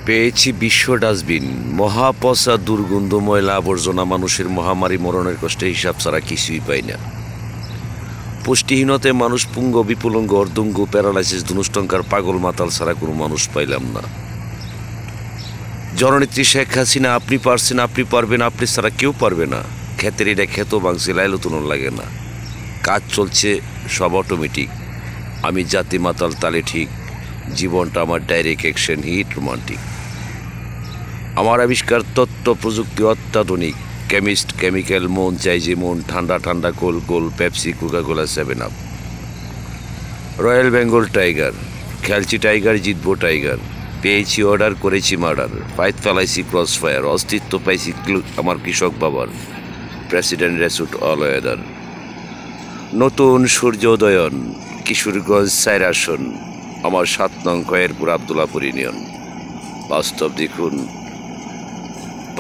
পেয়েছি বিশ্ব ডাস্টবিন, মহাপচা দুর্গন্ধ ময়লা আবর্জনা, মানুষের মহামারী, মরণের কষ্টে হিসাব ছাড়া কিছুই পাই না। পুষ্টিহীনতায় মানুষ পুঙ্গ, বিপুলঙ্গ, অর্ধঙ্গ, প্যারালাইসিস, ধনুষ্টঙ্কার পাগল মাতাল ছাড়া কোনো মানুষ পাইলাম না। জননেত্রী শেখ হাসিনা, আপনি পারছেন, আপনি পারবেন, আপনি ছাড়া কেউ পারবে না। ক্ষেতের এটা ক্ষেত ভাঙছে, লাইলো তুলন লাগে না। কাজ চলছে সব অটোমেটিক। আমি জাতি মাতাল তালে ঠিক, জীবনটা আমার ডাইরেক্ট অ্যাকশন, হিট রোমান্টিক। আমার আবিষ্কার তত্ত্ব প্রযুক্তি অত্যাধুনিক। কেমিস্ট, কেমিক্যাল, মন চাই যে মন, ঠান্ডা ঠান্ডা cool cool, Pepsi, Coca Cola, 7 up. Royal Bengal tiger, খেলছি টাইগার, জিতবো টাইগার। পেয়েছি অর্ডার, করেছি মার্ডার, ফাইট ফেলাইছি ক্রস ফায়ার, অস্তিত্ব পাইছি আমার কৃষক বাবার। প্রেসিডেন্ট রেসুট অল ওয়েদার। নতুন সূর্যোদয়ন, কিশোরগঞ্জ 4 আসন, আমার 7 নং খয়েরপুর আবদুল্লাপুর ইউনিয়ন। বাস্তব দেখুন,